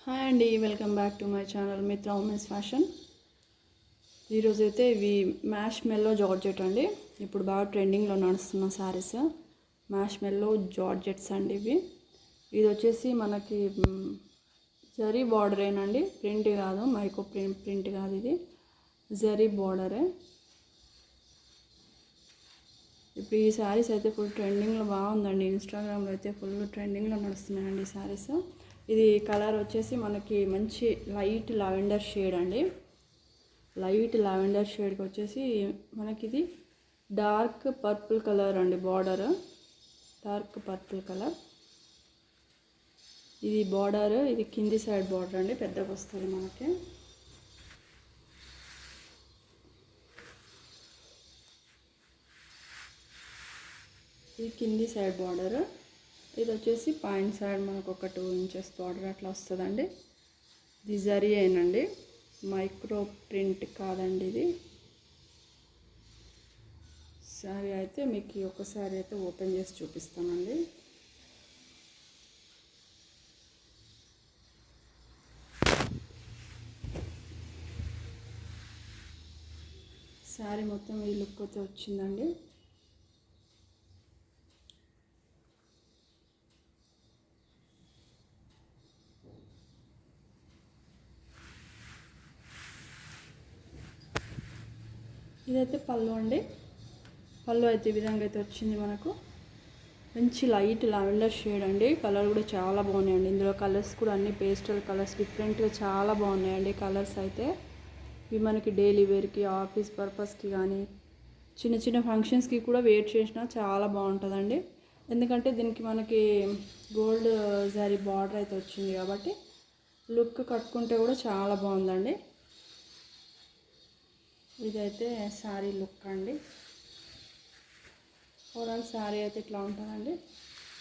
Hi అండి, welcome back to my channel మిత్ర women's fashion. ఈరోజైతే ఇవి మ్యాష్ మెల్లో జార్జెట్ అండి. ఇప్పుడు బాగా ట్రెండింగ్లో నడుస్తున్న శారీస్ మ్యాష్ మెల్లో జార్జెట్స్ అండి. ఇది వచ్చేసి మనకి జరీ బార్డరేనండి, ప్రింట్ కాదు, మైకో ప్రింట్ కాదు, ఇది జరీ బార్డరే. ఇప్పుడు ఈ శారీస్ అయితే ఫుల్ ట్రెండింగ్లో బాగుందండి. ఇన్స్టాగ్రామ్లో అయితే ఫుల్ ట్రెండింగ్లో నడుస్తున్నాయండి ఈ శారీస్. ఇది కలర్ వచ్చేసి మనకి మంచి లైట్ లావెండర్ షేడ్ అండి. లైట్ లావెండర్ షేడ్కి వచ్చేసి మనకి ఇది డార్క్ పర్పుల్ కలర్ అండి. Border dark purple colour. ఇది బార్డర్, ఇది కింది సైడ్ బార్డర్ అండి, పెద్దగా వస్తుంది మనకి. ఇది కింది సైడ్ బార్డర్. ఇది వచ్చేసి పాయింట్ సైడ్ మనకు ఒక 2 ఇంచెస్ బార్డర్ అట్లా వస్తుందండి. ఇది జరీ అయినండి, మైక్రో ప్రింట్ కాదండి ఇది. శారీ అయితే మీకు ఒకసారి అయితే ఓపెన్ చేసి చూపిస్తానండి. శారీ మొత్తం ఈ లుక్ అయితే వచ్చిందండి. ఇదైతే పళ్ళు అండి. పళ్ళు అయితే ఈ విధంగా అయితే వచ్చింది మనకు. మంచి లైట్ లావెండర్ షేడ్ అండి. కలర్ కూడా చాలా బాగున్నాయండి. ఇందులో కలర్స్ కూడా అన్ని పేస్టల్ కలర్స్, డిఫరెంట్గా చాలా బాగున్నాయండి కలర్స్ అయితే. ఇవి మనకి డైలీ వేర్కి, ఆఫీస్ పర్పస్కి కానీ చిన్న చిన్న ఫంక్షన్స్కి కూడా వేర్ చేసినా చాలా బాగుంటుందండి. ఎందుకంటే దీనికి మనకి గోల్డ్ జరీ బార్డర్ అయితే వచ్చింది కాబట్టి లుక్ కట్టుకుంటే కూడా చాలా బాగుందండి. ఇదైతే శారీ లుక్ అండి. ఓవరాల్ శారీ అయితే ఇట్లా ఉంటుందండి.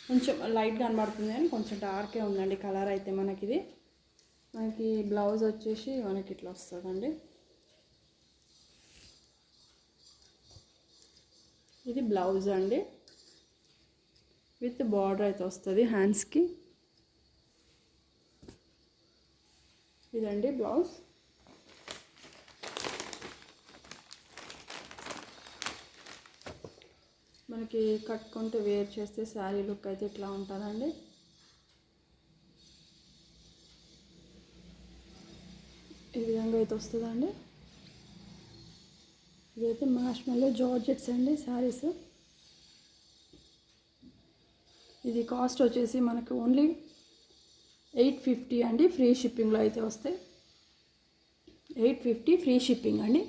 కొంచెం లైట్ కనబడుతుంది కానీ కొంచెం డార్కే ఉందండి కలర్ అయితే. మనకి బ్లౌజ్ వచ్చేసి మనకి ఇట్లా వస్తుందండి. ఇది బ్లౌజ్ అండి, విత్ బార్డర్ అయితే వస్తుంది హ్యాండ్స్కి. ఇదండి బ్లౌజ్. మనకి కట్టుకుంటూ వేర్ చేస్తే శారీ లుక్ అయితే ఇట్లా ఉంటుందండి. ఈ విధంగా అయితే వస్తుందండి. ఇదైతే మ్యాష్ మెల్లో జార్జెట్స్ అండి శారీస్. ఇది కాస్ట్ వచ్చేసి మనకు ఓన్లీ 850 అండి. ఫ్రీ షిప్పింగ్లో అయితే వస్తాయి. 850 ఫ్రీ షిప్పింగ్ అండి.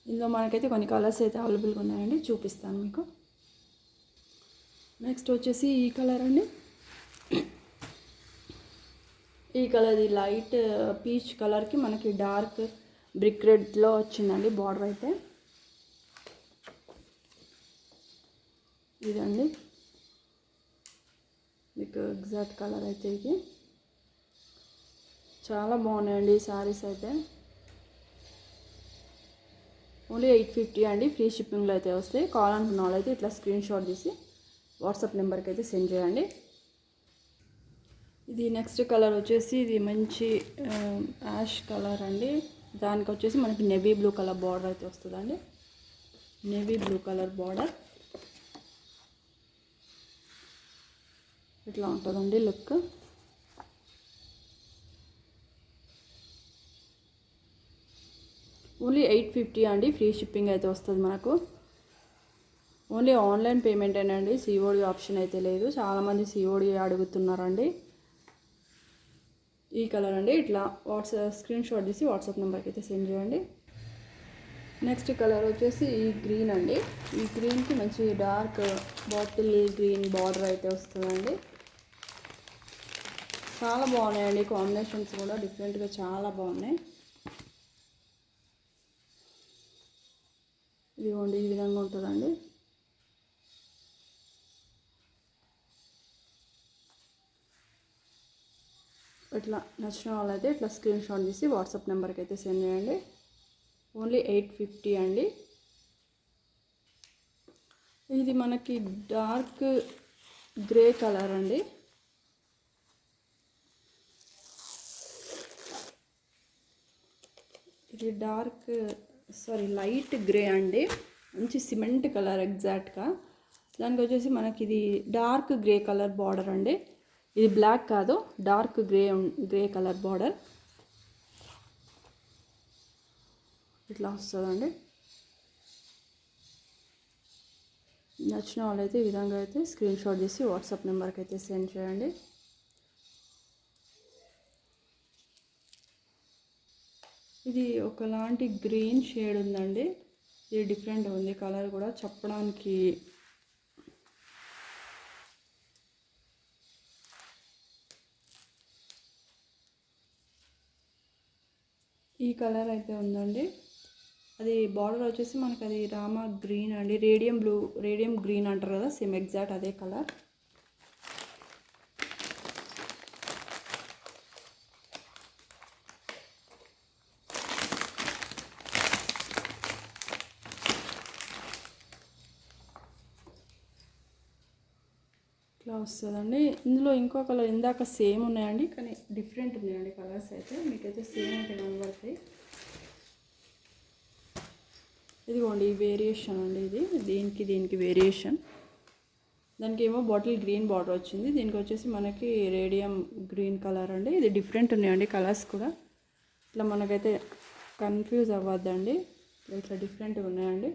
ఇందులో మనకైతే కొన్ని కలర్స్ అయితే అవైలబుల్గా ఉన్నాయండి, చూపిస్తాను మీకు. నెక్స్ట్ వచ్చేసి ఈ కలర్ అండి. ఈ కలర్ ఇది లైట్ పీచ్ కలర్కి మనకి డార్క్ బ్రిక్ రెడ్లో వచ్చిందండి బార్డర్ అయితే. ఇదండి మీకు ఎగ్జాక్ట్ కలర్ అయితే. ఇది చాలా బాగున్నాయండి ఈ శారీస్ అయితే. ఓన్లీ 850 అండి. ఫ్రీ షిప్పింగ్లో అయితే వస్తాయి. కావాలనుకున్న వాళ్ళు అయితే ఇట్లా స్క్రీన్ షాట్ తీసి వాట్సాప్ నెంబర్కి అయితే సెండ్ చేయండి. ఇది నెక్స్ట్ కలర్ వచ్చేసి ఇది మంచి యాష్ కలర్ అండి. దానికి వచ్చేసి మనకి నేవీ బ్లూ కలర్ బార్డర్ అయితే వస్తుందండి. నేవీ బ్లూ కలర్ బార్డర్ ఇట్లా ఉంటుందండి లుక్. ఓన్లీ 850 అండి. ఫ్రీ షిప్పింగ్ అయితే వస్తుంది మనకు. ఓన్లీ ఆన్లైన్ పేమెంట్ అండి, సిఓడి ఆప్షన్ అయితే లేదు. చాలామంది సిఓడి అడుగుతున్నారండి. ఈ కలర్ అండి. ఇట్లా స్క్రీన్ షాట్ తీసి వాట్సాప్ నెంబర్కి అయితే సెండ్ చేయండి. నెక్స్ట్ కలర్ వచ్చేసి ఈ గ్రీన్ అండి. ఈ గ్రీన్కి మంచి డార్క్ బాటిల్ గ్రీన్ బార్డర్ అయితే వస్తుందండి. చాలా బాగున్నాయండి కాంబినేషన్స్ కూడా, డిఫరెంట్గా చాలా బాగున్నాయి. ఇదిగోండి ఈ విధంగా ఉంటుందండి. ఇట్లా నచ్చిన వాళ్ళైతే ఇట్లా స్క్రీన్ షాట్ తీసి వాట్సాప్ నెంబర్కి అయితే సెండ్ చేయండి. ఓన్లీ 850 అండి. ఇది మనకి డార్క్ గ్రే కలర్ అండి. ఇది లైట్ గ్రే అండి, మంచి సిమెంట్ కలర్ ఎగ్జాక్ట్గా. దానికి వచ్చేసి మనకి ఇది డార్క్ గ్రే కలర్ బార్డర్ అండి. ఇది బ్లాక్ కాదు, డార్క్ గ్రే కలర్ బార్డర్ ఇట్లా వస్తుందండి. నచ్చిన వాళ్ళైతే ఈ విధంగా అయితే స్క్రీన్ షాట్ చేసి వాట్సాప్ నెంబర్కి అయితే సెండ్ చేయండి. ఇది ఒకలాంటి గ్రీన్ షేడ్ ఉందండి. ఇది డిఫరెంట్ ఉంది కలర్ కూడా చెప్పడానికి. ఈ కలర్ అయితే ఉందండి. అది బార్డర్ వచ్చేసి మనకి అది రామా గ్రీన్ అండి, రేడియం గ్రీన్ అంటారు కదా, సేమ్ ఎగ్జాక్ట్ అదే కలర్. ఇట్లా వస్తుందండి. ఇందులో ఇంకో కలర్ ఇందాక సేమ్ ఉన్నాయండి, కానీ డిఫరెంట్ ఉన్నాయండి కలర్స్ అయితే. మీకైతే సేమ్ అయితే కనబడతాయి. ఇదిగోండి ఈ వేరియేషన్ అండి, ఇది దీనికి వేరియేషన్. దానికి ఏమో బాటిల్ గ్రీన్ బార్డర్ వచ్చింది, దీనికి వచ్చేసి మనకి రేడియం గ్రీన్ కలర్ అండి. ఇది డిఫరెంట్ ఉన్నాయండి కలర్స్ కూడా. ఇట్లా మనకైతే కన్ఫ్యూజ్ అవ్వద్దండి, ఇట్లా డిఫరెంట్గా ఉన్నాయండి.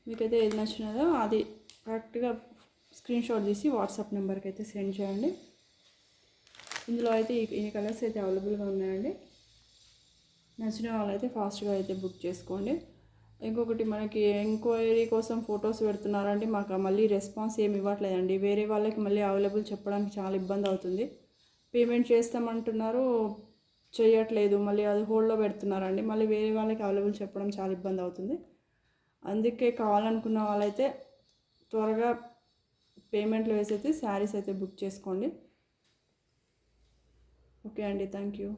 మీకైతే ఏది నచ్చినదో అది కరెక్ట్గా స్క్రీన్ షాట్ తీసి వాట్సాప్ నెంబర్కి అయితే సెండ్ చేయండి. ఇందులో అయితే ఈ కలర్స్ అయితే అవైలబుల్గా ఉన్నాయండి. నచ్చిన వాళ్ళైతే ఫాస్ట్గా అయితే బుక్ చేసుకోండి. ఇంకొకటి మనకి ఎంక్వైరీ కోసం ఫొటోస్ పెడుతున్నారండి, మాకు మళ్ళీ రెస్పాన్స్ ఏమి ఇవ్వట్లేదండి. వేరే వాళ్ళకి మళ్ళీ అవైలబుల్ చెప్పడానికి చాలా ఇబ్బంది అవుతుంది. పేమెంట్ చేస్తామంటున్నారు, చేయట్లేదు, మళ్ళీ అది హోల్డ్లో పెడుతున్నారండి. మళ్ళీ వేరే వాళ్ళకి అవైలబుల్ చెప్పడం చాలా ఇబ్బంది అవుతుంది. అందుకే కావాలనుకున్న వాళ్ళైతే త్వరగా పేమెంట్లు వేసి అయితే శారీస్ అయితే బుక్ చేసుకోండి. ఓకే అండి, థ్యాంక్ యూ.